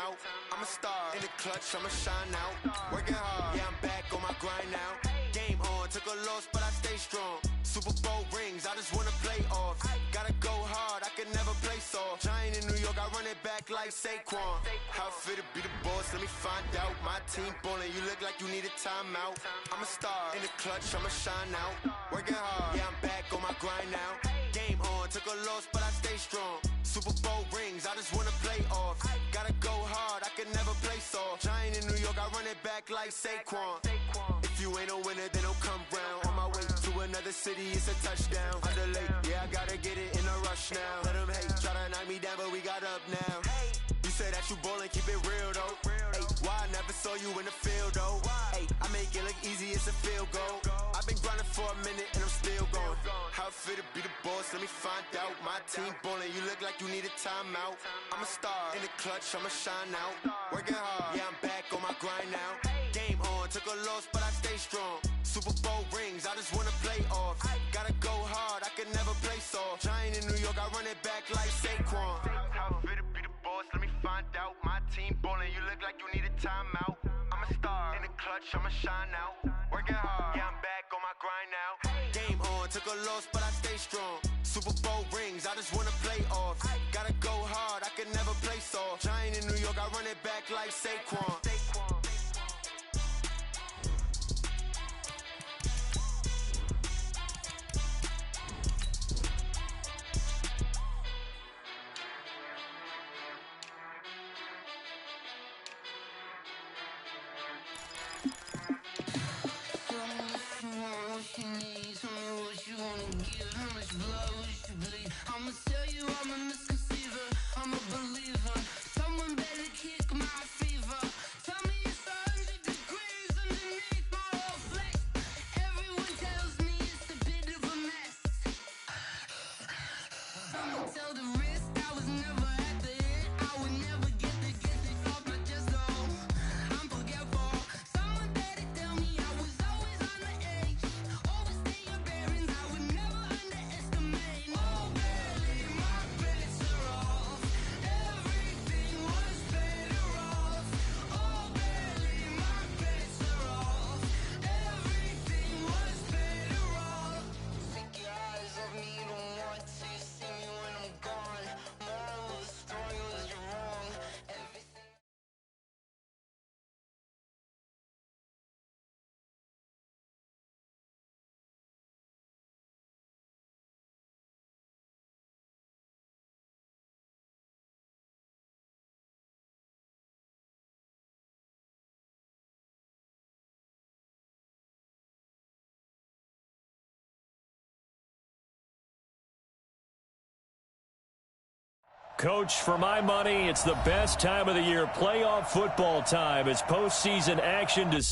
out. I'm a star in the clutch, I'ma shine out. Working hard, yeah, I'm back on my grind now. Game on, took a loss, but I stay strong. Super Bowl rings, I just wanna play off. Gotta go hard, I can never play soft. Giant in New York, I run it back like Saquon. How fit to be the boss, let me find out. My team ballin', you look like you need a timeout. I'm a star in the clutch, I'ma shine out. Working hard, yeah, I'm back on my grind now. Game on, took a loss, but I stay strong. Super Bowl rings, I just wanna play off. Gotta go hard, I can never play soft. Giant in New York, I run it back like Saquon. If you ain't a winner, then don't come round. On my way to another city, it's a touchdown. Underlay, yeah, I gotta get it in a rush now. Let them hate, try to knock me down, but we got up now. You say that you ballin', keep it real though. Ay, why I never saw you in the field though? Ay, I make it look easy, it's a field goal. I've been grinding for a minute and I'm still going. How fit to be the boss, let me find out. My team ballin', you look like you need a timeout. I'm a star in the clutch, I'ma shine out. Working hard, yeah, I'm back on my grind now. Game on, took a loss, but I stay strong. Super Bowl rings, I just wanna play off. Gotta go hard, I can never play soft. Giant in New York, I run it back like Saquon. How fit to be the boss, let me find out. My team ballin', you look like you need a timeout. I'm a star in the clutch, I'ma shine out. Working hard, yeah, I'm back on my grind now. Game on, took a loss, but I stay strong. Super Bowl rings, I just wanna play off. Gotta go hard, I can never play soft. Giant in New York, I run it back like Saquon. I'ma tell you I'm a misconceiver, I'm a believer. Someone better kick my fever. Tell me it's 100 degrees underneath my whole place. Everyone tells me it's a bit of a mess. I'ma tell the risk I was never at the end. I would never get this off my chest though. I'm forgetful. Someone better tell me I was always on the edge. Overstay your bearings, I would never underestimate. Oh, barely my bets are off. Everything was better off. Oh, barely my bets are off. Everything was better off. Take your eyes off me, don't want to see me when I'm gone. Moral of the story was you're wrong. Everything. Coach, for my money, it's the best time of the year. Playoff football time. It's postseason action to...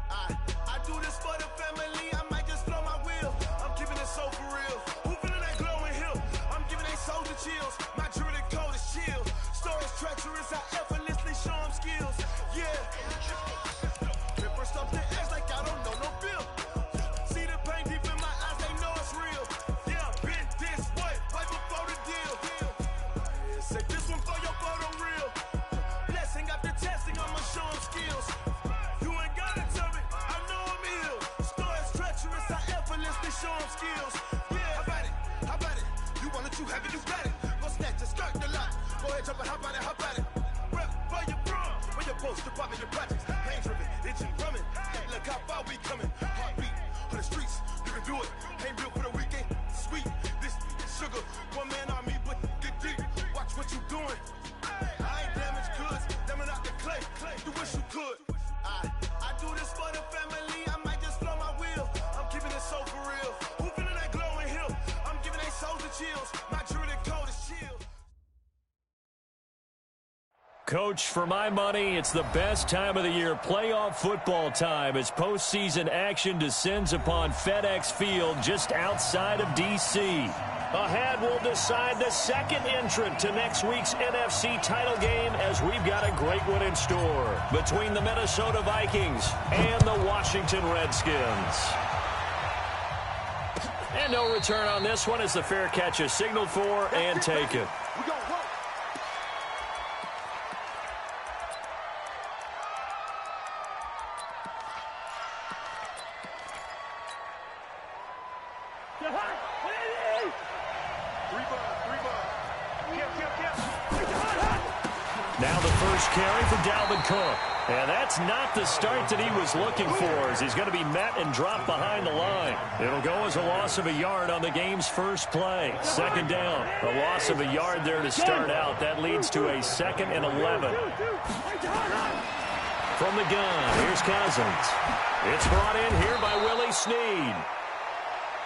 I do this for the family, I might just blow my wheel. I'm keeping it so for real. Who feeling that glowing hill? I'm giving they soldier chills. My jewelry code is chill. Stories treacherous, I effortlessly show them skills. Yeah. Pepper stuff the edge like I don't know no bill. See the pain deep in my eyes, they know it's real. Yeah, been this way, way before the deal. Say this one for your photo reel. Blessing after testing, I'ma show them skills. You ain't gotta tell me, I know I'm ill. Stories treacherous, I effortlessly show them skills. Yeah, how about it? How about it? You want it, you have it, you got it. Go snatch it, skirt the lot. Go ahead, jump it, how about it, how about it? Rep for your bro, where your post, your poppin', your projects. Pain driven, itching, drumming. Look how far we coming. Heartbeat on the streets, you can do it. Ain't built for the weekend, sweet. This sugar, one man army, but get deep. Watch what you doing. I ain't damaged goods, damn it out the clay. You wish you could. I do this for the family, I might just blow my wheel. I'm keeping it so for real. Who feeling that glowing hill? I'm giving they soldier chills. My jewelry code is chill. Coach, for my money, it's the best time of the year. Playoff football time as postseason action descends upon FedEx Field just outside of D.C. Ahead, we'll decide the second entrant to next week's NFC title game as we've got a great one in store between the Minnesota Vikings and the Washington Redskins. And no return on this one as the fair catch is signaled for and taken. Now the first carry for Dalvin Cook. And that's not the start that he was looking for, as he's going to be met and dropped behind the line. It'll go as a loss of a yard on the game's first play. Second down. A loss of a yard there to start out. That leads to a 2nd and 11. From the gun, here's Cousins. It's brought in here by Willie Snead.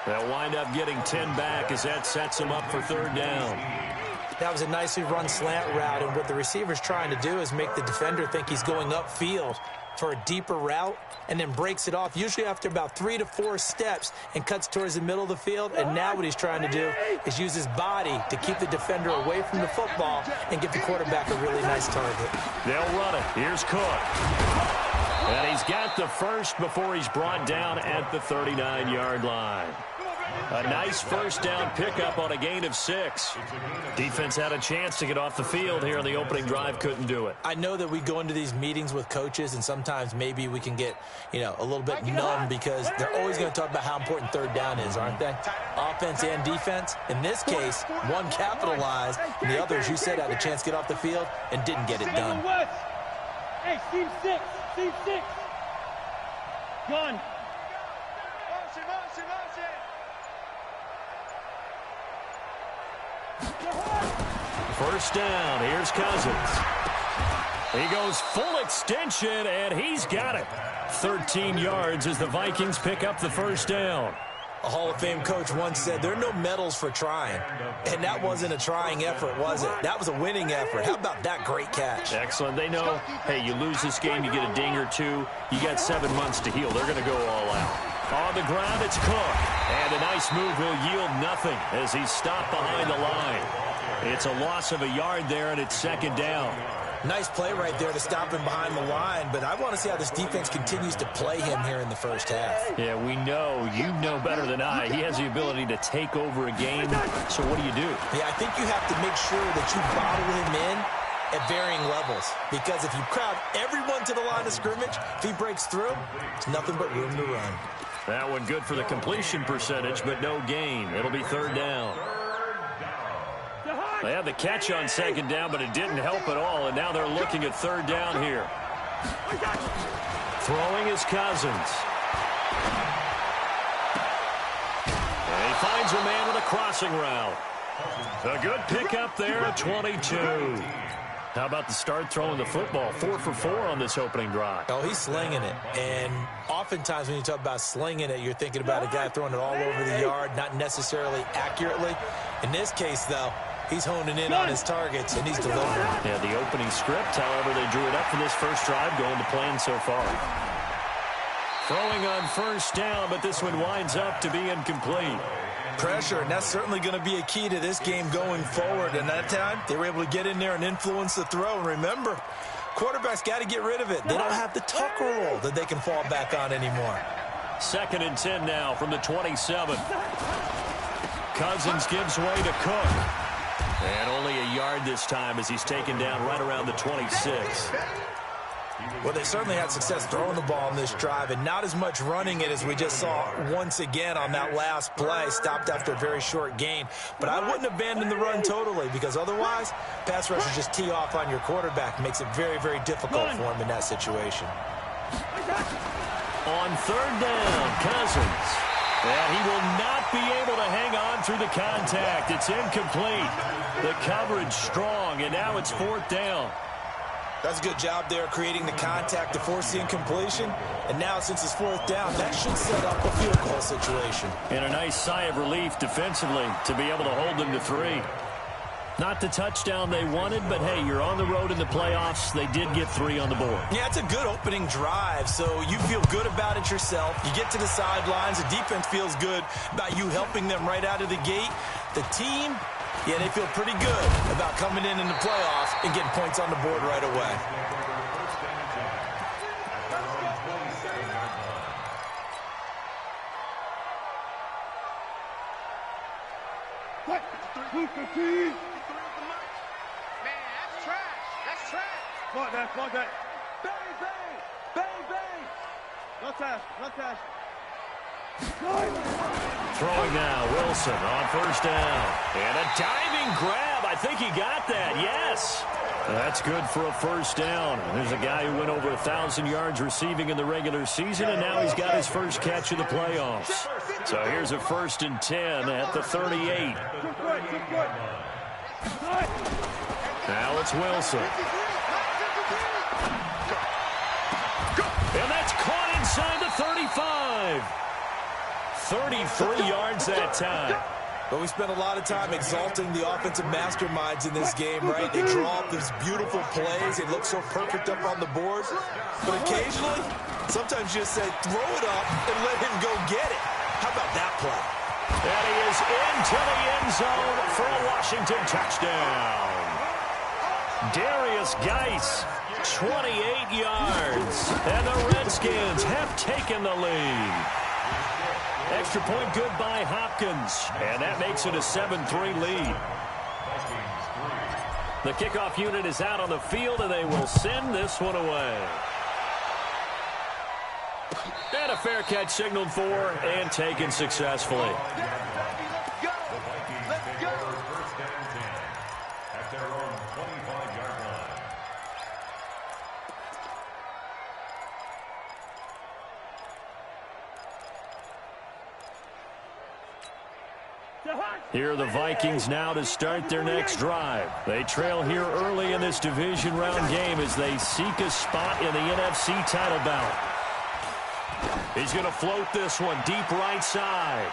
They'll wind up getting 10 back as that sets him up for 3rd down. That was a nicely run slant route, and what the receiver's trying to do is make the defender think he's going upfield for a deeper route and then breaks it off, usually after about 3 to 4 steps, and cuts towards the middle of the field. And now what he's trying to do is use his body to keep the defender away from the football and give the quarterback a really nice target. They'll run it. Here's Cook. And he's got the first before he's brought down at the 39-yard line. A nice first down pickup on a gain of 6. Defense had a chance to get off the field here on the opening drive, couldn't do it. I know that we go into these meetings with coaches, and sometimes maybe we can get, a little bit numb because they're always going to talk about how important 3rd down is, aren't they? Offense and defense. In this case, one capitalized, and the other, as you said, had a chance to get off the field and didn't get it done. Hey, team 6. Team 6. Gun. First down, here's Cousins. He goes full extension, and he's got it. 13 yards as the Vikings pick up the first down. A Hall of Fame coach once said, there are no medals for trying. And that wasn't a trying effort, was it? That was a winning effort. How about that great catch? Excellent. They know, hey, you lose this game, you get a ding or 2. You got 7 months to heal. They're going to go all out. On the ground, it's Cook. And a nice move will yield nothing as he's stopped behind the line. It's a loss of a yard there, and it's 2nd down. Nice play right there to stop him behind the line, but I want to see how this defense continues to play him here in the first half. Yeah, we know. You know better than I. He has the ability to take over a game, so what do you do? Yeah, I think you have to make sure that you bottle him in at varying levels, because if you crowd everyone to the line of scrimmage, if he breaks through, it's nothing but room to run. That one good for the completion percentage, but no gain. It'll be 3rd down. They had the catch on 2nd down, but it didn't help at all, and now they're looking at 3rd down here. Throwing is Cousins. And he finds a man with a crossing route. A good pickup there at 22. How about the start throwing the football? 4 for 4 on this opening drive. Oh, he's slinging it. And oftentimes when you talk about slinging it, you're thinking about a guy throwing it all over the yard, not necessarily accurately. In this case, though, he's honing in on his targets, and he's delivering. Yeah, the opening script, however, they drew it up for this first drive, going to plan so far. Throwing on 1st down, but this one winds up to be incomplete. Pressure, and that's certainly going to be a key to this game going forward. And that time, they were able to get in there and influence the throw. And remember, quarterbacks got to get rid of it. They don't have the tuck roll that they can fall back on anymore. 2nd and 10 now from the 27. Cousins gives way to Cook. And only a yard this time as he's taken down right around the 26. Well, they certainly had success throwing the ball in this drive, and not as much running it as we just saw once again on that last play, stopped after a very short gain. But I wouldn't abandon the run totally, because otherwise, pass rushers just tee off on your quarterback. Makes it very, very difficult for him in that situation. On 3rd down, Cousins. And he will not be able to hang on through the contact. It's incomplete. The coverage strong, and now it's 4th down. That's a good job there creating the contact to force the incompletion. And now, since it's 4th down, that should set up a field goal situation. And a nice sigh of relief defensively to be able to hold them to 3. Not the touchdown they wanted, but hey, you're on the road in the playoffs. They did get 3 on the board. Yeah, it's a good opening drive, so you feel good about it yourself. You get to the sidelines. The defense feels good about you helping them right out of the gate. The team, yeah, they feel pretty good about coming in the playoffs and getting points on the board right away. 215. Man, that's trash. That's trash. Fuck that. Fuck that. Bang, bang. Bang, bang. No touch. No touch. Throwing now, Wilson on first down. And a diving grab. I think he got that, yes. That's good for a first down. There's a guy who went over 1,000 yards receiving in the regular season, and now he's got his first catch of the playoffs. So here's a 1st and 10 at the 38. Now it's Wilson. And that's caught inside the 35. 33 yards that time. But we spent a lot of time exalting the offensive masterminds in this game, right? They draw up these beautiful plays. They look so perfect up on the board. But occasionally, sometimes you just say, throw it up and let him go get it. How about that play? And he is into the end zone for a Washington touchdown. Darius Geis, 28 yards. And the Redskins have taken the lead. Extra point good by Hopkins. And that makes it a 7-3 lead. The kickoff unit is out on the field, and they will send this one away. And a fair catch signaled for and taken successfully. Here are the Vikings now to start their next drive. They trail here early in this division round game as they seek a spot in the NFC title bout. He's going to float this one deep right side.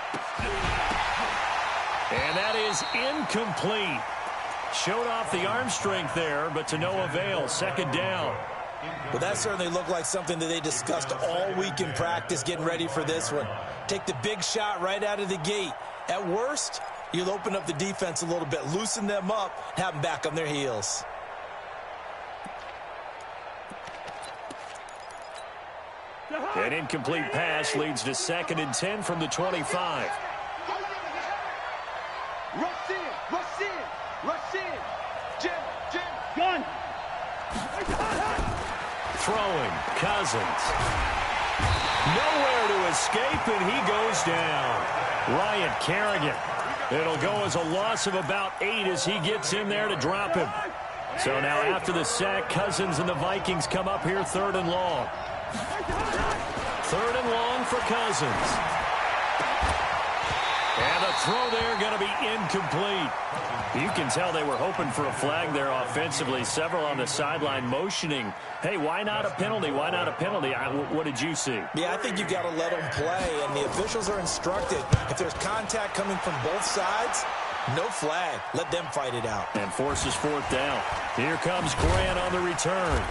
And that is incomplete. Showed off the arm strength there, but to no avail. 2nd down. Well, that certainly looked like something that they discussed all week in practice getting ready for this one. Take the big shot right out of the gate. At worst, you'll open up the defense a little bit, loosen them up, have them back on their heels. An incomplete pass leads to 2nd and 10 from the 25. Rush in. Rush in. Rush in. Jim. Gun. Throwing, Cousins. Nowhere to escape, and he goes down. Ryan Kerrigan. It'll go as a loss of about 8 as he gets in there to drop him. So now after the sack, Cousins and the Vikings come up here 3rd and long. 3rd and long for Cousins. And the throw there going to be incomplete. You can tell they were hoping for a flag there offensively. Several on the sideline motioning, hey, why not a penalty? Why not a penalty? What did you see? Yeah, I think you've got to let them play, and the officials are instructed. If there's contact coming from both sides, no flag. Let them fight it out. And forces 4th down. Here comes Grant on the return.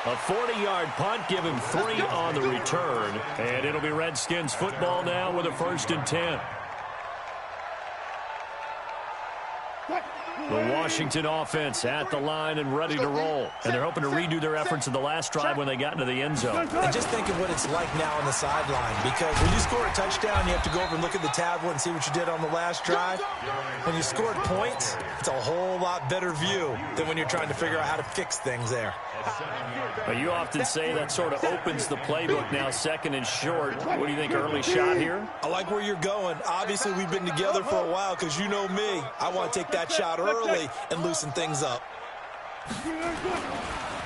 A 40-yard punt, give him 3 on the return. And it'll be Redskins football now with a 1st and 10. The Washington offense at the line and ready to roll. And they're hoping to redo their efforts in the last drive when they got into the end zone. And just think of what it's like now on the sideline. Because when you score a touchdown, you have to go over and look at the tablet and see what you did on the last drive. When you scored points, it's a whole lot better view than when you're trying to figure out how to fix things there. But you often say that sort of opens the playbook now, 2nd and short. What do you think, early shot here? I like where you're going. Obviously, we've been together for a while because you know me. I want to take that shot early and loosen things up.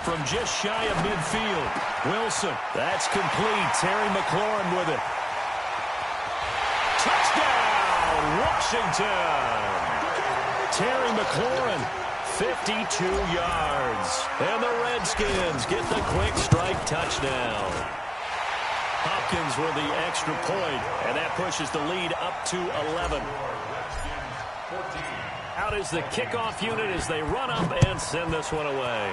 From just shy of midfield, Wilson. That's complete. Terry McLaurin with it. Touchdown, Washington. Terry McLaurin, 52 yards. And the Redskins get the quick strike touchdown. Hopkins with the extra point, and that pushes the lead up to 11. Out is the kickoff unit as they run up and send this one away.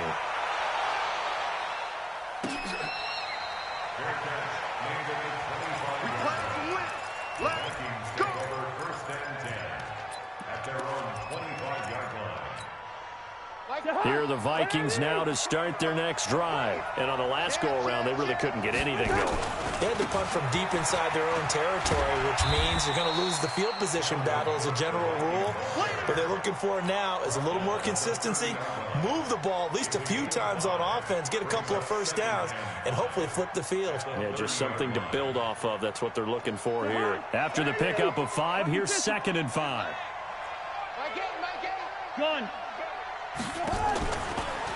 Here are the Vikings now to start their next drive. And on the last go-around, they really couldn't get anything going. They had to punt from deep inside their own territory, which means you're going to lose the field position battle as a general rule. What they're looking for now is a little more consistency, move the ball at least a few times on offense, get a couple of first downs, and hopefully flip the field. Yeah, just something to build off of. That's what they're looking for here. After the pickup of 5, here's 2nd and 5. Gun.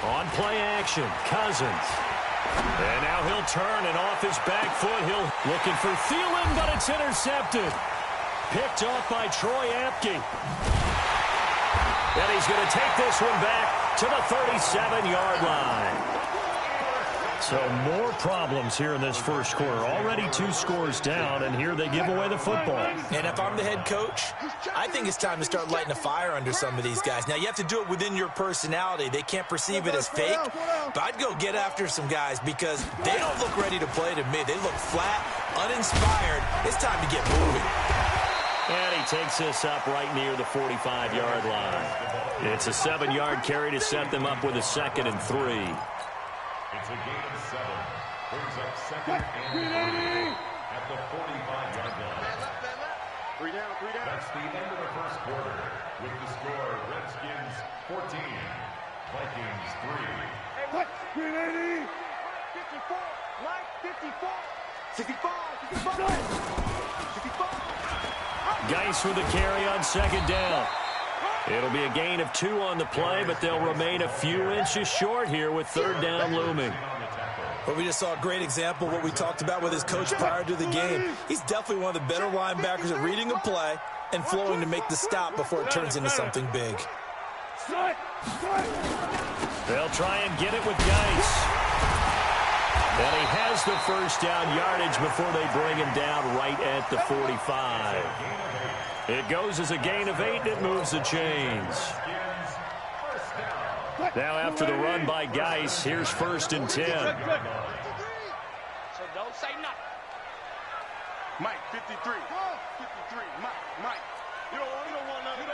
On play action, Cousins. And now he'll turn, and off his back foot, he'll looking for Thielen, but it's intercepted. Picked off by Troy Apke. And he's going to take this one back to the 37-yard line. So more problems here in this first quarter. Already 2 scores down, and here they give away the football. And if I'm the head coach, I think it's time to start lighting a fire under some of these guys. Now, you have to do it within your personality. They can't perceive it as fake, but I'd go get after some guys because they don't look ready to play to me. They look flat, uninspired. It's time to get moving. And he takes this up right near the 45-yard line. It's a 7-yard carry to set them up with a 2nd and 3. It's a gain of 7. Brings up 2nd and 3 at the 45-yard line. 3 down, 3 down. That's the end of the first quarter. With the score, Redskins 14, Vikings 3. What? 380. 54. Mike, 54. 65. 65. Geis with the carry on 2nd down. It'll be a gain of 2 on the play, but they'll remain a few inches short here with 3rd down looming. Well, we just saw a great example of what we talked about with his coach prior to the game. He's definitely one of the better linebackers at reading a play and flowing to make the stop before it turns into something big. They'll try and get it with Geis. And he has the first down yardage before they bring him down right at the 45. It goes as a gain of 8, and it moves the chains. Now after the run by Geis, here's 1st and 10. So don't say nothing. Mike, 53. 53. Mike. You don't want nothing.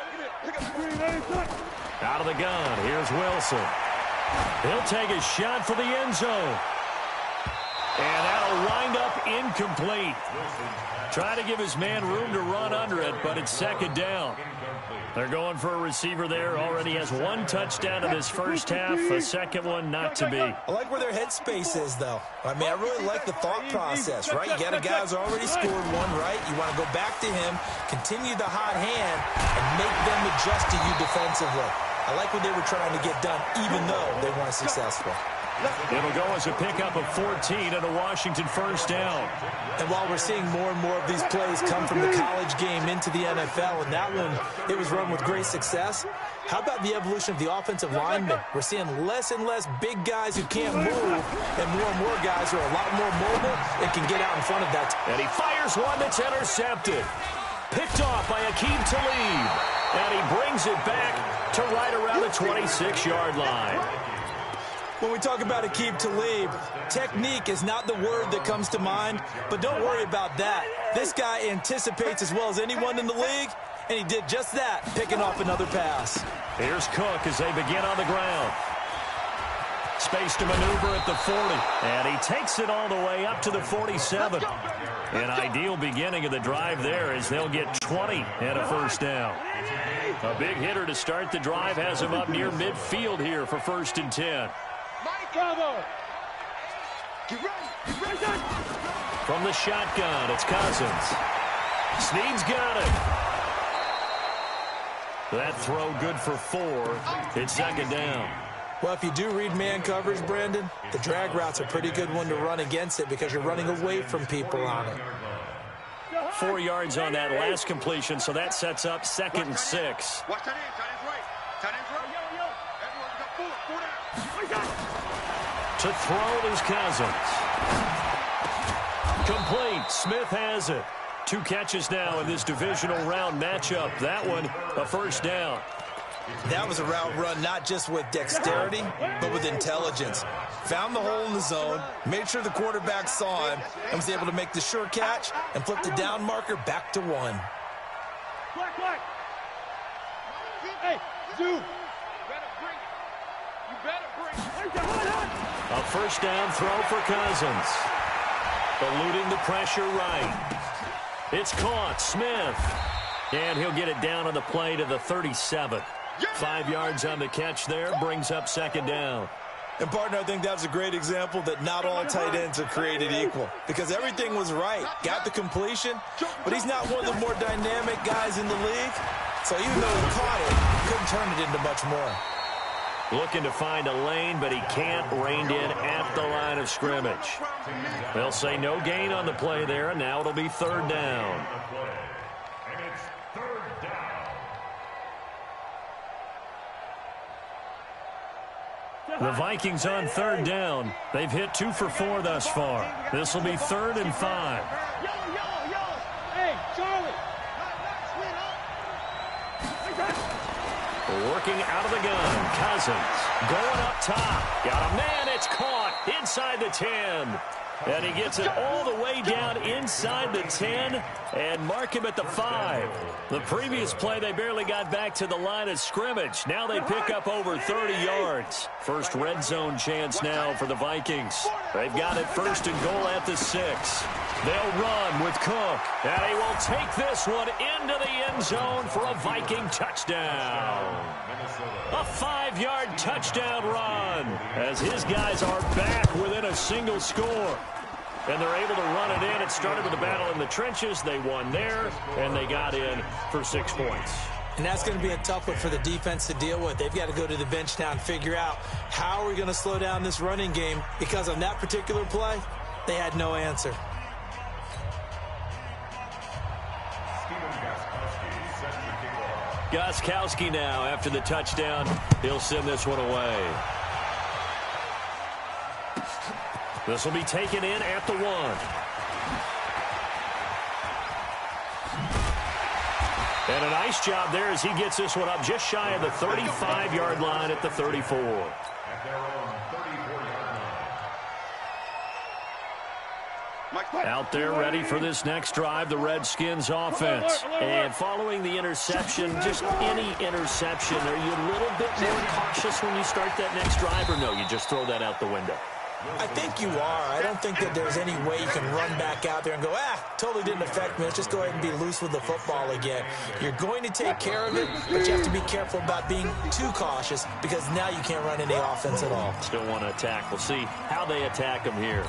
Pick up. Out of the gun, here's Wilson. He'll take a shot for the end zone. And that'll wind up incomplete. Try to give his man room to run under it, but it's 2nd down. They're going for a receiver there. Already has 1 touchdown in this first half. A 2nd one not to be. I like where their headspace is, though. I mean, I really like the thought process, right? You got a guy who's already scored 1, right? You want to go back to him, continue the hot hand, and make them adjust to you defensively. I like what they were trying to get done, even though they weren't successful. It'll go as a pickup of 14 and a Washington first down. And while we're seeing more and more of these plays come from the college game into the NFL, and that one, it was run with great success, how about the evolution of the offensive linemen? We're seeing less and less big guys who can't move, and more guys who are a lot more mobile and can get out in front of that. And he fires one that's intercepted. Picked off by Aqib Talib. And he brings it back to right around the 26-yard line. When we talk about Aqib Talib, technique is not the word that comes to mind, but don't worry about that. This guy anticipates as well as anyone in the league, and he did just that, picking off another pass. Here's Cook as they begin on the ground. Space to maneuver at the 40, and he takes it all the way up to the 47. An ideal beginning of the drive there as they'll get 20 and a first down. A big hitter to start the drive has him up near midfield here for 1st and 10. From the shotgun, it's Cousins. Snead's got it. That throw good for 4. It's 2nd down. Well, if you do read man coverage, Brandon, the drag route's a pretty good one to run against it because you're running away from people on it. 4 yards on that last completion, so that sets up 2nd and 6. Watch that end. Tight end's right. Tight end's right. Edwards got 4 down. To throw is Cousins. Complete. Smith has it. 2 catches now in this divisional round matchup. That one, a first down. That was a route run not just with dexterity, but with intelligence. Found the hole in the zone, made sure the quarterback saw him, and was able to make the sure catch and flip the down marker back to 1. Black. Hey, dude. A first down throw for Cousins. Eluding the pressure right. It's caught. Smith. And he'll get it down on the play to the 37. 5 yards on the catch there. Brings up second down. And, partner, I think that was a great example that not all tight ends are created equal. Because everything was right. Got the completion, but he's not one of the more dynamic guys in the league. So even though he caught it, he couldn't turn it into much more. Looking to find a lane, but he can't. Reined in at the line of scrimmage. They'll say no gain on the play there, and now it'll be third down. And it's third down. The Vikings on third down. They've hit 2 for 4 thus far. This will be 3rd and 5. Hey, Charlie. Working out of the gun. Cousins going up top. Got a man. It's caught inside the 10. And he gets it all the way down inside the 10 and mark him at the 5. The previous play, they barely got back to the line of scrimmage. Now they pick up over 30 yards. First red zone chance now for the Vikings. They've got it 1st and goal at the 6. They'll run with Cook. And he will take this one into the end zone for a Viking touchdown. A 5-yard touchdown run as his guys are back within a single score. And they're able to run it in. It started with a battle in the trenches. They won there, and they got in for 6 points. And that's going to be a tough one for the defense to deal with. They've got to go to the bench now and figure out how are we going to slow down this running game, because on that particular play, they had no answer. Gostkowski now after the touchdown. He'll send this one away. This will be taken in at the 1. And a nice job there as he gets this one up just shy of the 35-yard line at the 34. At their own 34-yard line. Out there ready for this next drive, the Redskins offense. And following the interception, just any interception, are you a little bit more cautious when you start that next drive, or no, you just throw that out the window? I think you are. I don't think that there's any way you can run back out there and go, totally didn't affect me. Let's just go ahead and be loose with the football again. You're going to take care of it, but you have to be careful about being too cautious, because now you can't run any offense at all. Still want to attack. We'll see how they attack them here.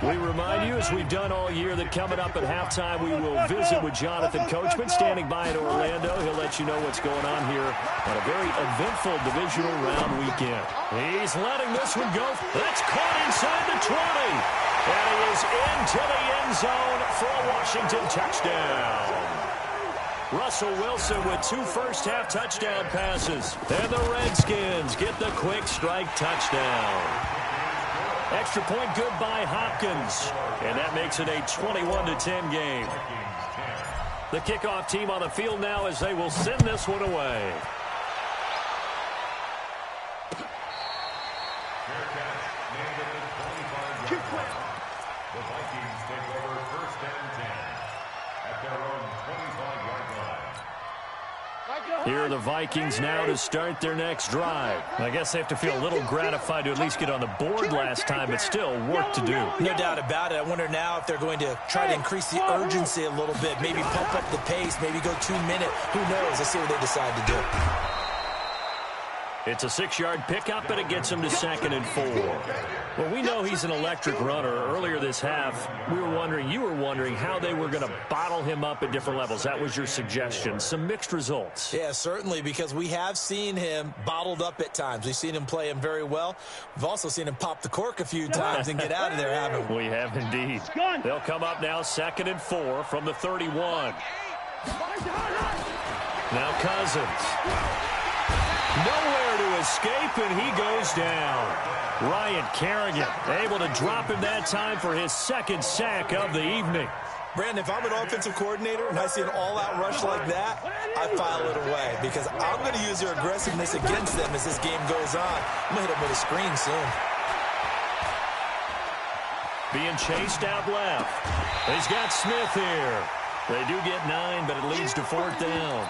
We remind you, as we've done all year, that coming up at halftime, we will visit with Jonathan Coachman, standing by in Orlando. He'll let you know what's going on here on a very eventful divisional round weekend. He's letting this one go. That's caught inside the 20. And he is into the end zone for a Washington touchdown. Russell Wilson with 2 first-half touchdown passes. And the Redskins get the quick strike touchdown. Extra point good by Hopkins. And that makes it a 21-10 game. The kickoff team on the field now as they will send this one away. The Vikings take over 1st and 10 at their own 25-yard line. Here are the Vikings now to start their next drive. I guess they have to feel a little gratified to at least get on the board last time, but still work to do. No doubt about it. I wonder now if they're going to try to increase the urgency a little bit, maybe pump up the pace, maybe go 2-minute. Who knows? Let's see what they decide to do. It's a 6-yard pickup, and it gets him to 2nd and 4. Well, we know he's an electric runner. Earlier this half, you were wondering how they were going to bottle him up at different levels. That was your suggestion. Some mixed results. Yeah, certainly, because we have seen him bottled up at times. We've seen him play him very well. We've also seen him pop the cork a few times and get out of there, haven't we? We have indeed. They'll come up now 2nd and 4 from the 31. Now Cousins. Nowhere to escape, and he goes down. Ryan Kerrigan able to drop him that time for his 2nd sack of the evening. Brandon, if I'm an offensive coordinator and I see an all-out rush like that, I file it away, because I'm going to use their aggressiveness against them as this game goes on. I'm going to hit them with a screen soon. Being chased out left. He's got Smith here. They do get 9, but it leads to 4th down.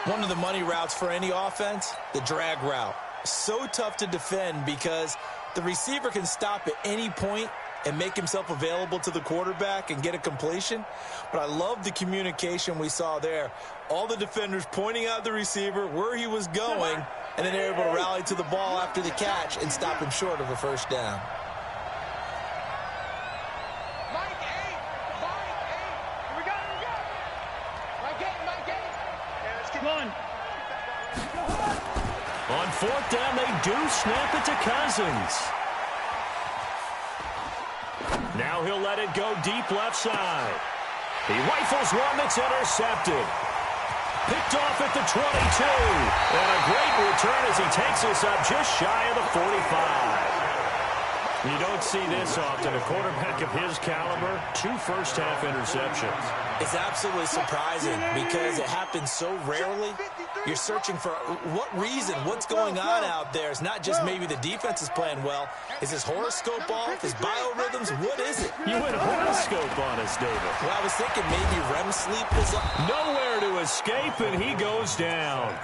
One of the money routes for any offense, the drag route. So tough to defend because The receiver can stop at any point and make himself available to the quarterback and get a completion. But I love the communication we saw there. All the defenders pointing out the receiver, where he was going, and then they're able to rally to the ball after the catch and stop him short of a first down. On fourth down, they do snap it to Cousins. Now he'll let it go deep left side. He rifles one that's intercepted. Picked off at the 22. And a great return as he takes us up just shy of the 45. You don't see this often. A quarterback of his caliber, 2 first-half interceptions. It's absolutely surprising because it happens so rarely. You're searching for what reason, what's going on out there. It's not just maybe the defense is playing well. Is his horoscope off? His biorhythms? What is it? You went horoscope on us, David. Well, I was thinking maybe REM sleep is up. Nowhere to escape, and he goes down.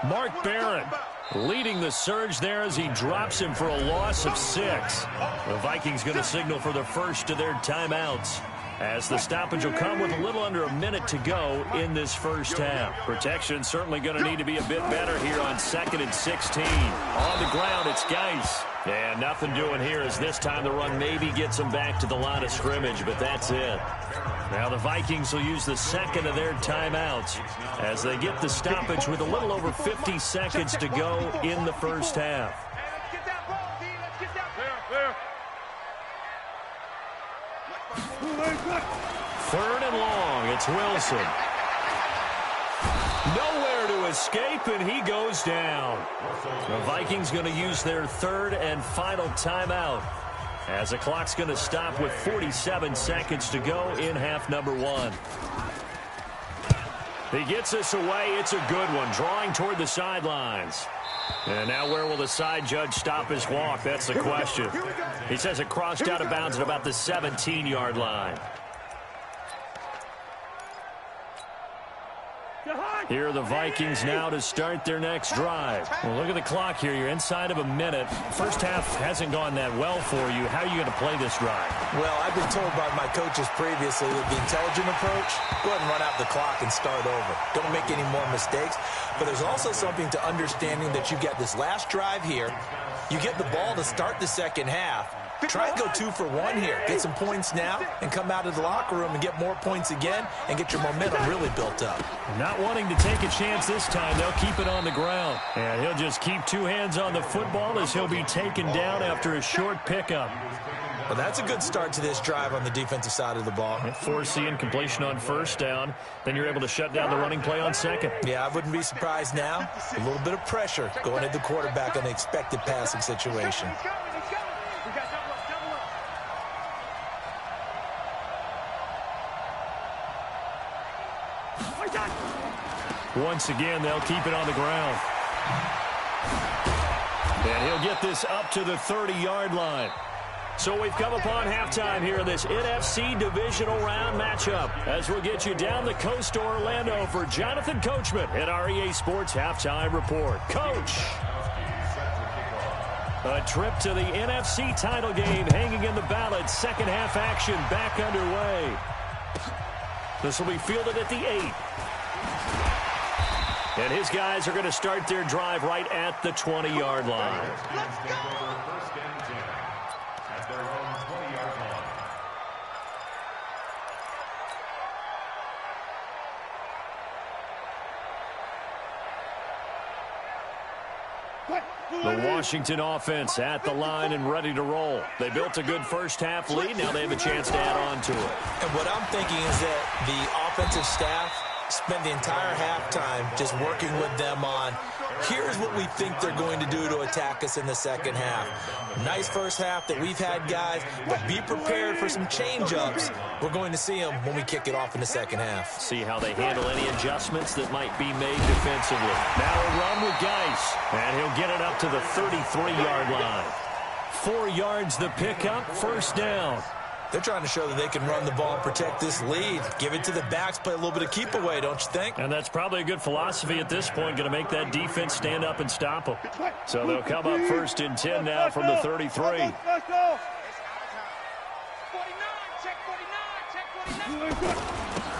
Mark Barron leading the surge there as he drops him for a loss of 6. The Vikings going to signal for the first of their timeouts, as the stoppage will come with a little under a minute to go in this first half. Protection certainly going to need to be a bit better here on 2nd and 16. On the ground, it's Geis. And nothing doing here as this time the run maybe gets them back to the line of scrimmage, but that's it. Now the Vikings will use the second of their timeouts as they get the stoppage with a little over 50 seconds to go in the first half. Third and long, it's Wilson. Nowhere to escape, and he goes down. The Vikings going to use their third and final timeout as the clock's going to stop with 47 seconds to go in half number 1. He gets us away. It's a good one, drawing toward the sidelines. And now where will the side judge stop his walk? That's the question. He says it crossed out of bounds at about the 17-yard line. Here are the Vikings now to start their next drive. Well, look at the clock here. You're inside of a minute. First half hasn't gone that well for you. How are you going to play this drive? Well, I've been told by my coaches previously that the intelligent approach, go ahead and run out the clock and start over. Don't make any more mistakes. But there's also something to understanding that you get this last drive here. You get the ball to start the second half. Try and go 2 for 1 here. Get some points now and come out of the locker room and get more points again and get your momentum really built up. Not wanting to take a chance this time, they'll keep it on the ground. And he'll just keep 2 hands on the football as he'll be taken down after a short pickup. Well, that's a good start to this drive on the defensive side of the ball. Forcing incompletion on first down. Then you're able to shut down the running play on second. Yeah, I wouldn't be surprised now. A little bit of pressure going at the quarterback on the expected passing situation. Once again, they'll keep it on the ground. And he'll get this up to the 30-yard line. So we've come upon halftime here in this NFC divisional round matchup as we'll get you down the coast to Orlando for Jonathan Coachman at our EA Sports Halftime Report. Coach! A trip to the NFC title game hanging in the balance. Second half action back underway. This will be fielded at the 8. And his guys are going to start their drive right at the 20-yard line. Let's go! First and 10 at their own 20-yard line. The Washington offense at the line and ready to roll. They built a good first half lead. Now they have a chance to add on to it. And what I'm thinking is that the offensive staff spend the entire halftime just working with them on, here's what we think they're going to do to attack us in the second half. Nice first half that we've had, guys, but be prepared for some change-ups. We're going to see them when we kick it off in the second half. See how they handle any adjustments that might be made defensively. Now a run with Geis, and he'll get it up to the 33-yard line. 4 yards the pickup, first down. They're trying to show that they can run the ball and protect this lead. Give it to the backs, play a little bit of keep away, don't you think? And that's probably a good philosophy at this point, going to make that defense stand up and stop them. So they'll come up 1st and 10 now from the 33. Let's go.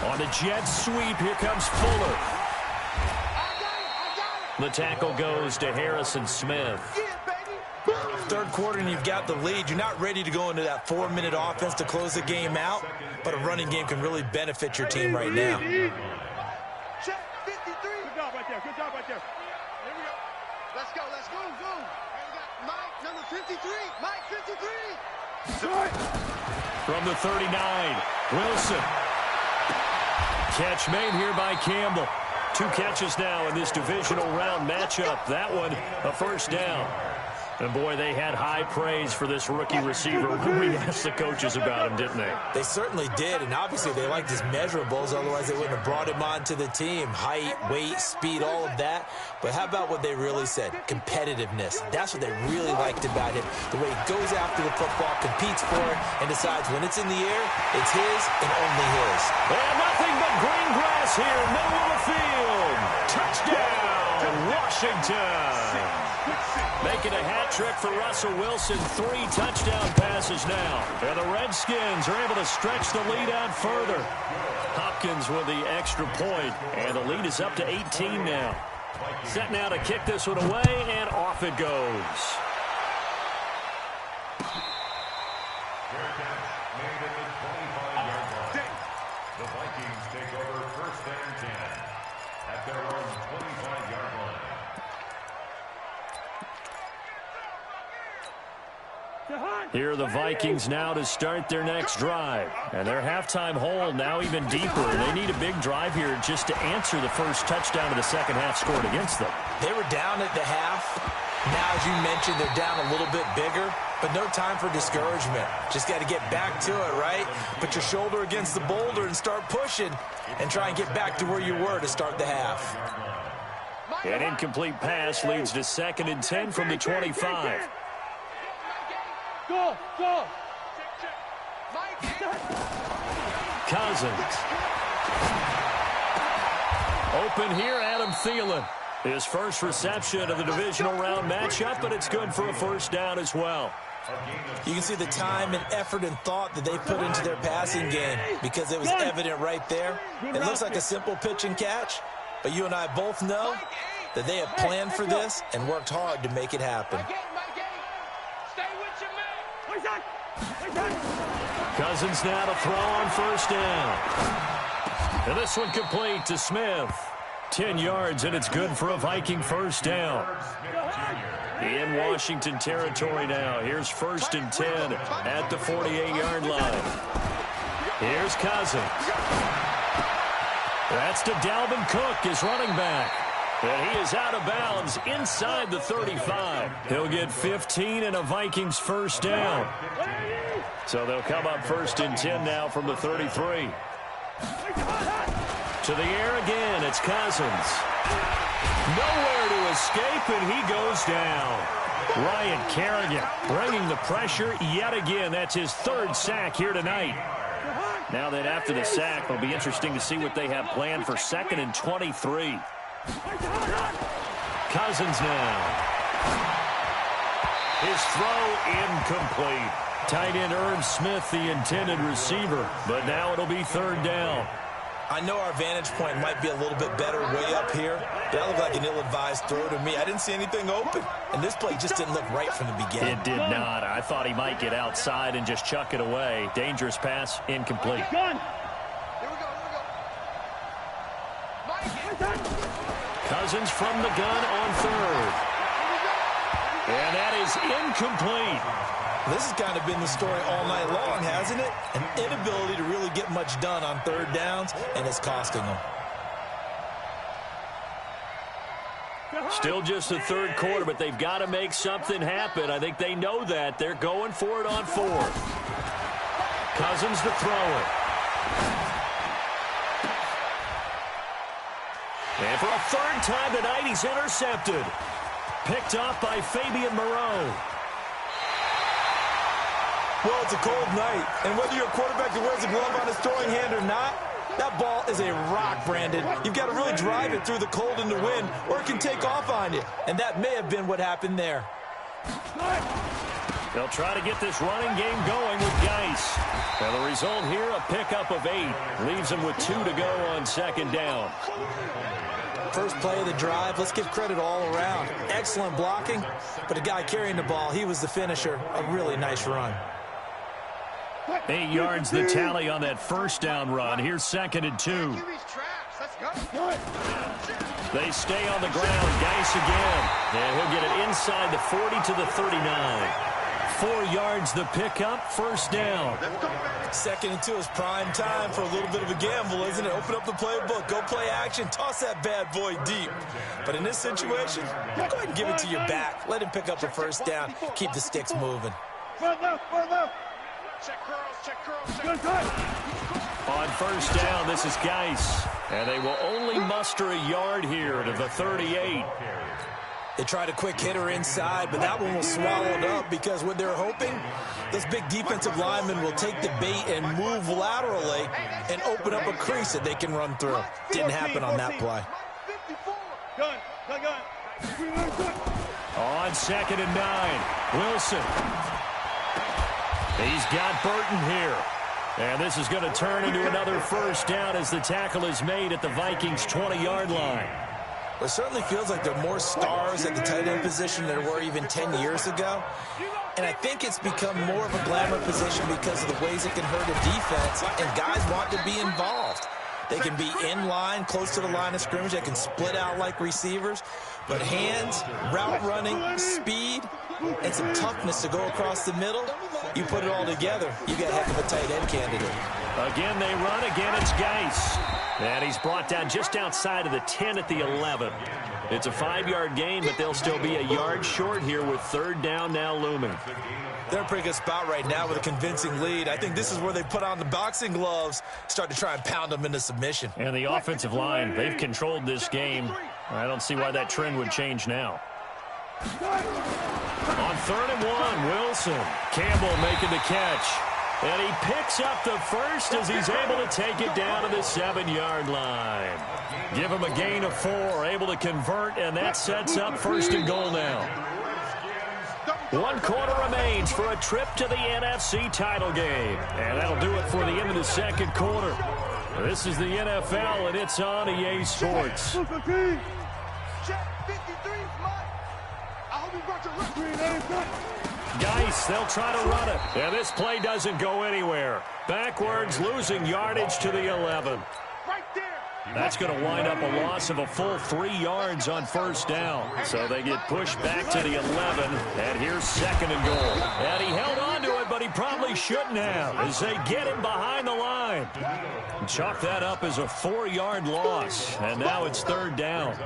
On the jet sweep, here comes Fuller. The tackle goes to Harrison Smith. Third quarter and you've got the lead. You're not ready to go into that 4-minute offense to close the game out, but a running game can really benefit your team right now. Check 53. Good job right there. Good job right there. Here we go. Let's go. Let's go. Go. And we got Mike, number 53. Mike, 53. From the 39, Wilson. Catch made here by Campbell. 2 catches now in this divisional round matchup. That one, a first down. And, boy, they had high praise for this rookie receiver. We asked the coaches about him, didn't they? They certainly did, and obviously they liked his measurables. Otherwise, they wouldn't have brought him onto the team. Height, weight, speed, all of that. But how about what they really said? Competitiveness. That's what they really liked about him. The way he goes after the football, competes for it, and decides when it's in the air, it's his and only his. And nothing but green grass here, middle of the field. Touchdown, Washington. Making a hat trick for Russell Wilson. 3 touchdown passes now. And the Redskins are able to stretch the lead out further. Hopkins with the extra point, and the lead is up to 18 now. Set now to kick this one away, and off it goes. The Vikings take over 1st and 10 at their own 25-yard line. Here are the Vikings now to start their next drive. And their halftime hole now even deeper. They need a big drive here just to answer the first touchdown of the second half scored against them. They were down at the half. Now, as you mentioned, they're down a little bit bigger, but no time for discouragement. Just got to get back to it, right? Put your shoulder against the boulder and start pushing and try and get back to where you were to start the half. An incomplete pass leads to 2nd and 10 from the 25. Go. Cousins. Open here, Adam Thielen. His first reception of the divisional round matchup, but it's good for a first down as well. You can see the time and effort and thought that they put into their passing game because it was evident right there. It looks like a simple pitch and catch, but you and I both know that they have planned for this and worked hard to make it happen. Cousins now to throw on first down. And this one complete to Smith. 10 yards, and it's good for a Viking first down. In Washington territory now. Here's 1st and 10 at the 48-yard line. Here's Cousins. That's to Dalvin Cook, his running back. And he is out of bounds inside the 35. He'll get 15 and a Vikings first down. So they'll come up 1st and 10 now from the 33. To the air again, it's Cousins. Nowhere to escape, and he goes down. Ryan Kerrigan bringing the pressure yet again. That's his 3rd sack here tonight. Now that after the sack, it'll be interesting to see what they have planned for 2nd and 23. Cousins now. His throw incomplete. Tight end Irv Smith, the intended receiver, but now it'll be 3rd down. I know our vantage point might be a little bit better way up here, but that looked like an ill-advised throw to me. I didn't see anything open, and this play just didn't look right from the beginning. It did not. I thought he might get outside and just chuck it away. Dangerous pass, incomplete. Cousins from the gun on 3rd. And that is incomplete. This has kind of been the story all night long, hasn't it? An inability to really get much done on 3rd downs, and it's costing them. Still just the 3rd quarter, but they've got to make something happen. I think they know that. They're going for it on 4th. Cousins to throw it. And for a 3rd time tonight, he's intercepted. Picked up by Fabian Moreau. Well, it's a cold night, and whether you're a quarterback that wears a glove on his throwing hand or not, that ball is a rock, Brandon. You've got to really drive it through the cold and the wind, or it can take off on you. And that may have been what happened there. They'll try to get this running game going with Geis. And the result here, a pickup of 8. Leaves them with 2 to go on second down. First play of the drive, let's give credit all around. Excellent blocking, but the guy carrying the ball, he was the finisher. A really nice run. 8 yards the tally on that first down run. Here's second and 2. They stay on the ground. Geis again. And he'll get it inside the 40 to the 39. 4 yards the pickup, first down. Second and 2 is prime time for a little bit of a gamble, isn't it? Open up the playbook, go play action, toss that bad boy deep. But in this situation, go ahead and give it to your back. Let him pick up a first down. Keep the sticks moving. On first down, this is Geis. And they will only muster a yard here to the 38. They tried a quick hitter inside, but that one was swallowed up because what they're hoping, those big defensive linemen will take the bait and move laterally and open up a crease that they can run through. Didn't happen on that play. On second and 9, Wilson. He's got Burton here. And this is going to turn into another first down as the tackle is made at the Vikings' 20-yard line. It certainly feels like there are more stars at the tight end position than there were even 10 years ago. And I think it's become more of a glamour position because of the ways it can hurt a defense, and guys want to be involved. They can be in line, close to the line of scrimmage. They can split out like receivers. But hands, route running, speed, and some toughness to go across the middle, you put it all together, you got a heck of a tight end candidate. Again they run, again it's Geis. And he's brought down just outside of the 10 at the 11. It's a 5-yard gain, but they'll still be a yard short here with third down now looming. They're in a pretty good spot right now with a convincing lead. I think this is where they put on the boxing gloves, start to try and pound them into submission. And the offensive line, they've controlled this game. I don't see why that trend would change now. On third and 1, Wilson. Campbell making the catch. And he picks up the first as he's able to take it down to the 7-yard line. Give him a gain of 4, able to convert, and that sets up first and goal now. 1 quarter remains for a trip to the NFC title game. And that'll do it for the end of the second quarter. This is the NFL, and it's on EA Sports. Geis, they'll try to run it. And this play doesn't go anywhere. Backwards, losing yardage to the 11. That's going to wind up a loss of a full 3 yards on first down. So they get pushed back to the 11. And here's second and goal. And he held on to it, but he probably shouldn't have as they get him behind the line. Chalk that up as a 4-yard loss. And now it's third down.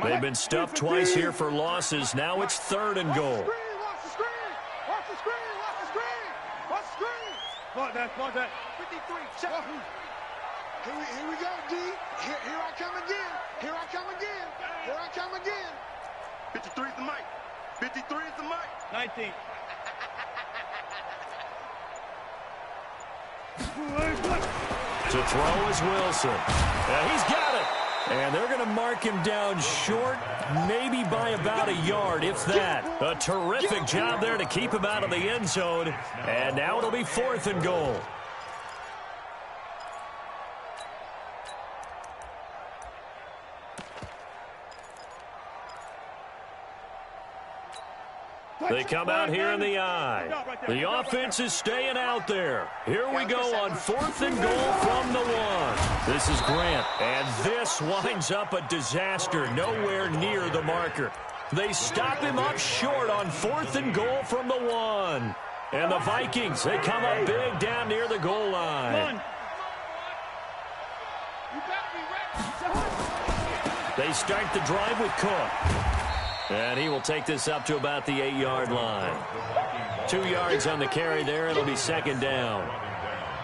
They've been stuffed twice here for losses. Now it's third and goal. Watch the screen. Watch that. 53, check. Here we go, D. Here I come again. 53 is the mic. 53 is the mic. 19. To throw is Wilson. He's got it. And they're going to mark him down short, maybe by about a yard, if that. A terrific job there to keep him out of the end zone. And now it'll be fourth and goal. They come out here in the eye. The offense is staying out there. Here we go on fourth and goal from the 1. This is Grant, and this winds up a disaster nowhere near the marker. They stop him up short on fourth and goal from the 1. And the Vikings, they come up big down near the goal line. They start the drive with Cook. And he will take this up to about the 8-yard line. 2 yards on the carry there. It'll be second down.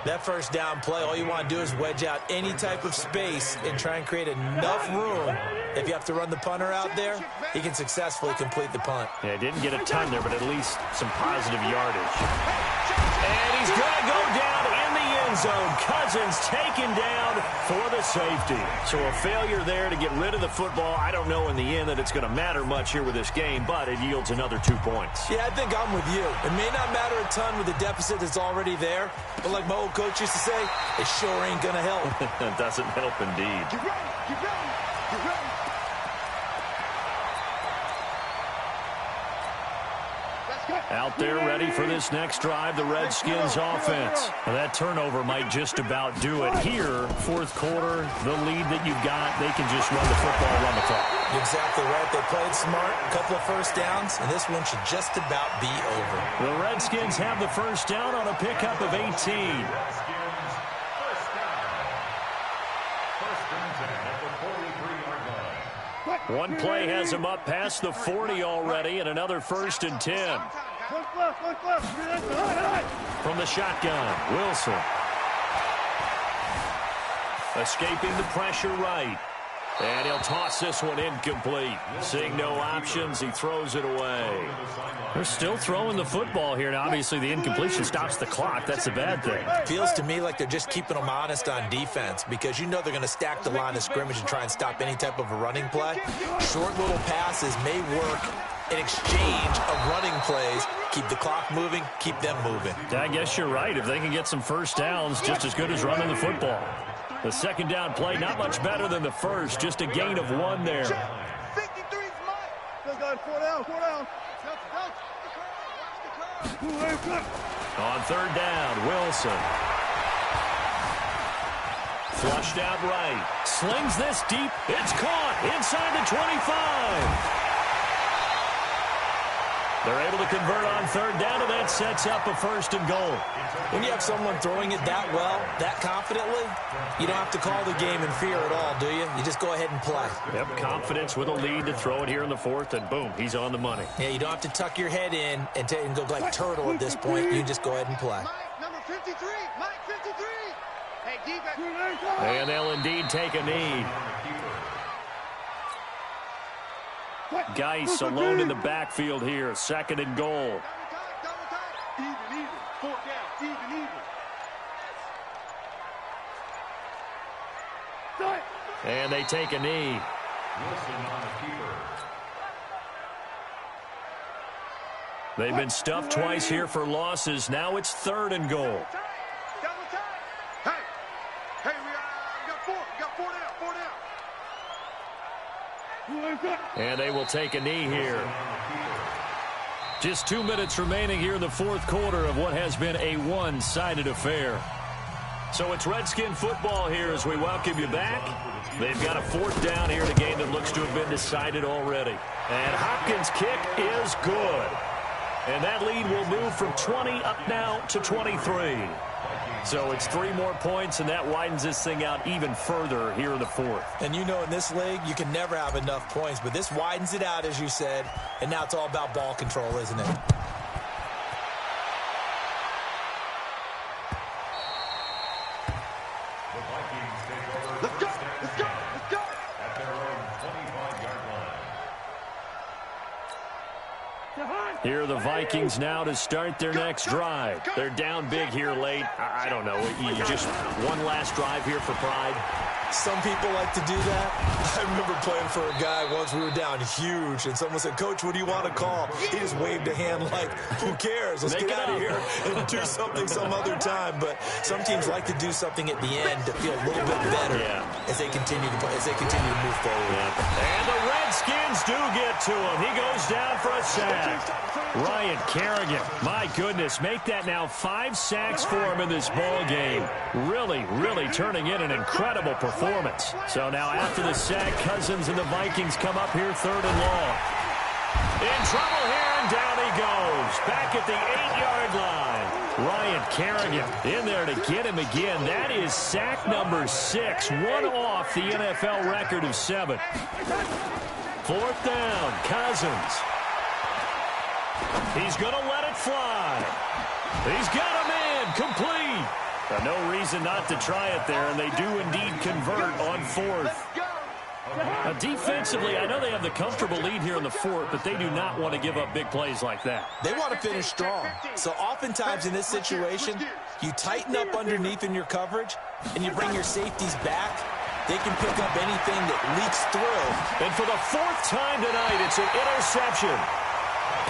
That first down play, all you want to do is wedge out any type of space and try and create enough room If you have to run the punter out there, he can successfully complete the punt. Yeah, didn't get a ton there, but at least some positive yardage. And he's going to go down in the end zone. Cousins taken down for the safety. So a failure there to get rid of the football. I don't know in the end that it's going to matter much here with this game, but it yields another 2 points. Yeah, I think I'm with you. It may not matter a ton with the deficit that's already there, but like my old coach used to say, it sure ain't going to help. It doesn't help indeed. Get ready, get ready, get ready. Out there ready for this next drive, the Redskins offense. Well, that turnover might just about do it. Here, fourth quarter, the lead that you've got, they can just run the football, run the clock. Exactly right. They played smart, a couple of first downs, and this one should just about be over. The Redskins have the first down on a pickup of 18. First and 10 at the 43-yard line. One play has him up past the 40 already, and another first and 10. From the shotgun, Wilson. Escaping the pressure right. And he'll toss this one incomplete. Seeing no options, he throws it away. They're still throwing the football here. Now, obviously, the incompletion stops the clock. That's a bad thing. Feels to me like they're just keeping them honest on defense because you know they're going to stack the line of scrimmage and try and stop any type of a running play. Short little passes may work in exchange of running plays. Keep the clock moving, keep them moving. I guess you're right. If they can get some first downs, just as good as running the football. The second down play, not much better than the first. Just a gain of 1 there. 53's Mike. Let's go, 4 down, 4 down. On third down, Wilson. Flushed out right. Slings this deep. It's caught inside the 25. They're able to convert on third down, and that sets up a first and goal. When you have someone throwing it that well, that confidently, you don't have to call the game in fear at all, do you? You just go ahead and play. Yep, confidence with a lead to throw it here in the fourth, and boom, he's on the money. Yeah, you don't have to tuck your head in and go like turtle at this point. You just go ahead and play. Mike, number 53. Mike, 53. Hey, defense. And they'll indeed take a knee. Geis alone in the backfield here. Second and goal. Even, 4 down, even. And they take a knee. Wilson on the keeper. They've been stuffed twice here for losses. Now it's third and goal. Double time. Hey, we got 4. We got 4 down, 4 down. And they will take a knee here. Just 2 minutes remaining here in the fourth quarter of what has been a one-sided affair. So it's Redskin football here as we welcome you back. They've got a fourth down here in a game that looks to have been decided already. And Hopkins' kick is good. And that lead will move from 20 up now to 23. So it's 3 more points, and that widens this thing out even further here in the fourth. And you know in this league, you can never have enough points, but this widens it out, as you said, and now it's all about ball control, isn't it? The Vikings take over. Let's go, first and let's go, 10 let's go. at their own 25-yard line. Here are the Vikings now to start their next drive. They're down big here late. I don't know. You just one last drive here for pride. Some people like to do that. I remember playing for a guy once. We were down huge, and someone said, "Coach, what do you want to call?" He just waved a hand like, "Who cares? Let's get out of here and do something some other time." But some teams like to do something at the end to feel a little bit better as they continue to play, as they continue to move forward. And the Redskins do get to him. He goes down for a sack. Ryan Kerrigan, my goodness, make that now 5 sacks for him in this ball game. Really, really turning in an incredible performance. So now after the sack, Cousins and the Vikings come up here third and long. In trouble here, and down he goes. Back at the 8-yard line. Ryan Kerrigan in there to get him again. That is sack number 6, one off the NFL record of 7. Fourth down, Cousins. He's going to let it fly. He's got him in, complete. No reason not to try it there, and they do indeed convert on fourth. Defensively, I know they have the comfortable lead here in the fourth, but they do not want to give up big plays like that. They want to finish strong. So oftentimes in this situation, you tighten up underneath in your coverage, and you bring your safeties back. They can pick up anything that leaks through. And for the fourth time tonight, it's an interception.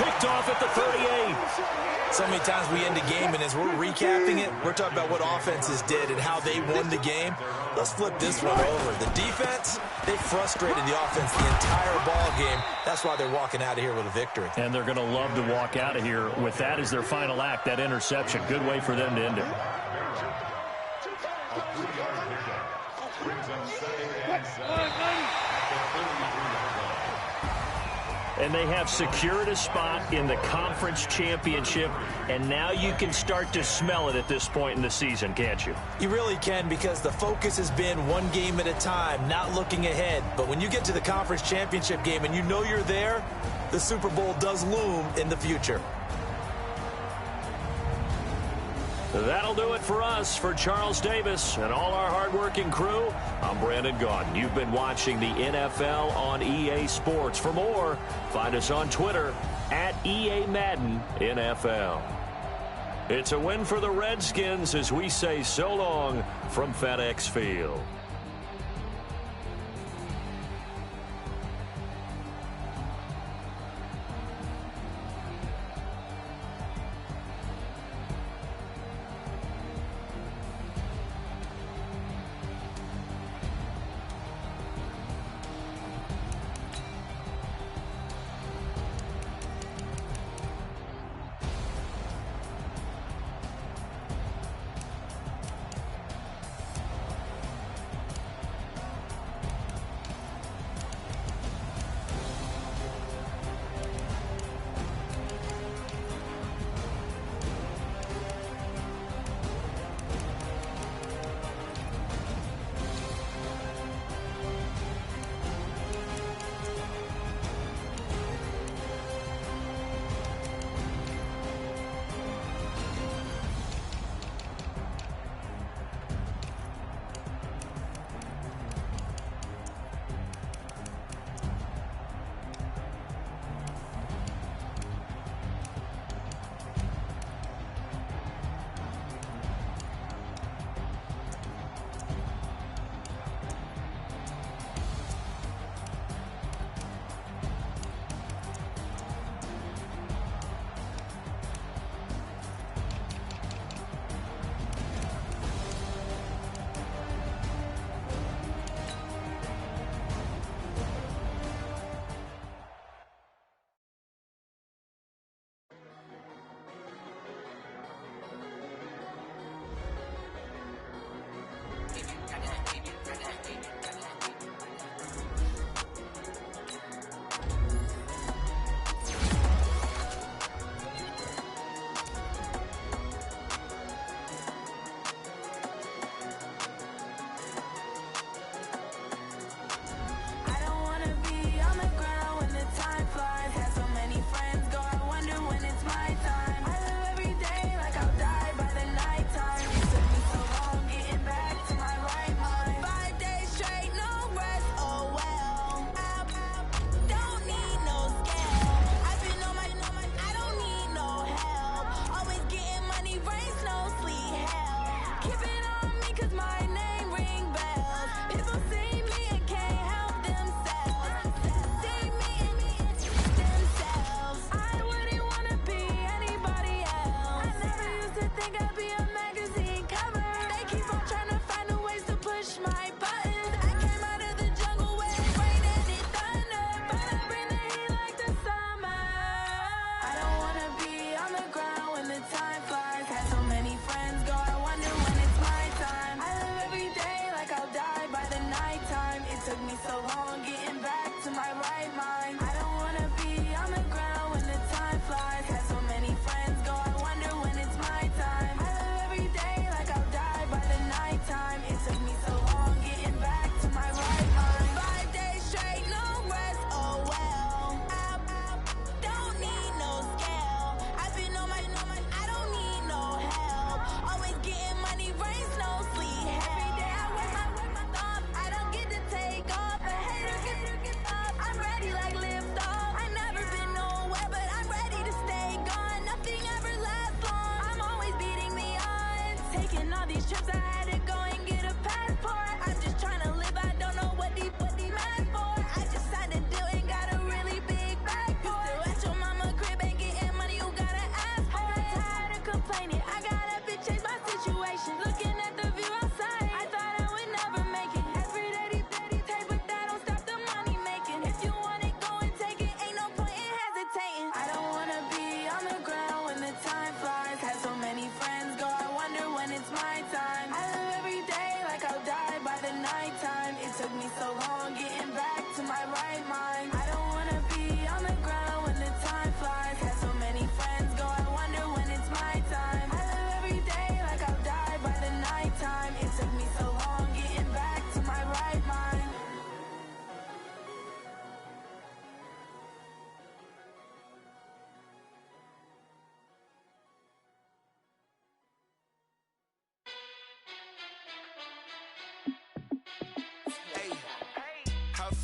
Picked off at the 38. So many times we end a game, and as we're recapping it, we're talking about what offenses did and how they won the game. Let's flip this one over. The defense, they frustrated the offense the entire ball game. That's why they're walking out of here with a victory. And they're going to love to walk out of here with that as their final act, that interception. Good way for them to end it. And they have secured a spot in the conference championship, and now you can start to smell it at this point in the season, can't you? You really can, because the focus has been one game at a time, not looking ahead. But when you get to the conference championship game and you know you're there, the Super Bowl does loom in the future. That'll do it for us. For Charles Davis and all our hardworking crew, I'm Brandon Gaudin. You've been watching the NFL on EA Sports. For more, find us on Twitter at EA Madden NFL. It's a win for the Redskins as we say so long from FedEx Field.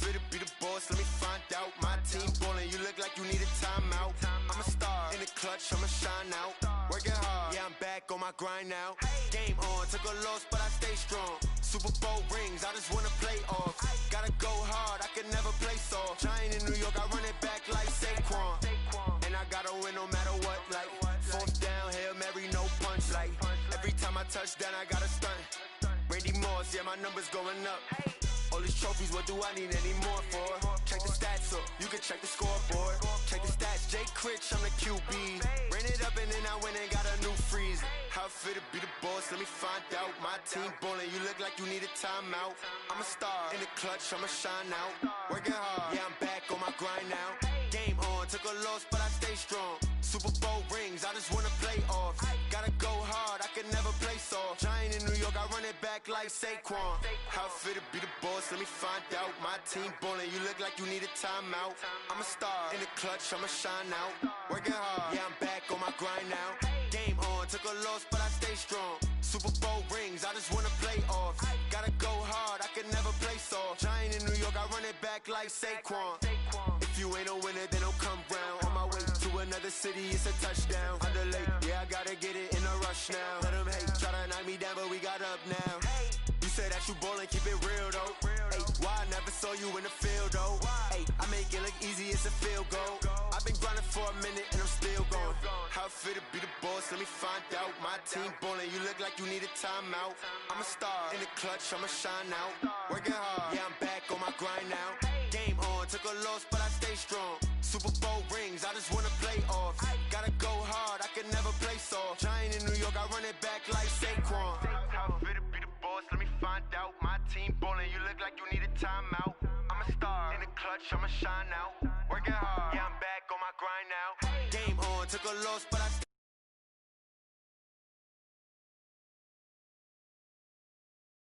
fit to be the boss? Let me find out. My team ballin', you look like you need a timeout. I'm a star in the clutch, I'ma shine out. Working hard, yeah, I'm back on my grind now. Game on, took a loss, but I stay strong. Super Bowl rings, I just wanna play off. Gotta go hard, I can never play soft. Giant in New York, I run it back like Saquon. And I gotta win no matter what, like fourth down, Hail Mary, no punch. Like every time I touch down, I gotta stunt. Randy Moss, yeah, my numbers going up. All these trophies, what do I need any more for? Check the stats up, you can check the scoreboard. Check the stats, Jay Critch, I'm the QB. Ran it up and then I went and got a new freeze. How fit to be the boss, let me find out. My team ballin', you look like you need a timeout. I'm a star in the clutch, I'ma shine out. Working hard, yeah, I'm back on my grind now. Game on, took a loss, but I stay strong. Super Bowl rings, I just wanna play off. Gotta go hard, I can never play soft. Giant in New York, I run it back like Saquon. How fit to be the boss, let me find out. My team ballin', you look like you need a timeout. I'm a star in the clutch, I'ma shine out. Working hard, yeah, I'm back on my grind now. Game on, took a loss, but I stay strong. Super Bowl rings, I just wanna play off. Gotta go hard, I can never play soft. Giant in New York, I run it back like Saquon. If you ain't a winner, then don't come round. On my way to another city, it's a touchdown. Underlay, yeah, I gotta get it in a rush now. Let them hate, try to knock me down, but we got up now. You say that you ballin', keep it real though. Hey, why I never saw you in the field though? Hey, I make it look easy, it's a field goal. I've been grinding for a minute and I'm still going. How fit to be the boss, let me find out. My team ballin', you look like you need a timeout. I'm a star in the clutch, I'ma shine out. Working hard, yeah, I'm back on my grind now. Game on, took a loss, but I stay strong. Super Bowl rings, I just wanna play off. Gotta go hard, I can never play soft. Giant in New York, I run it back like Saquon. How fit to be the boss, let me find out. My team ballin', you look like you need a timeout. I'm a star in the clutch, I'ma shine out. Working hard, yeah, I'm back on my grind now. Game on, took a loss, but I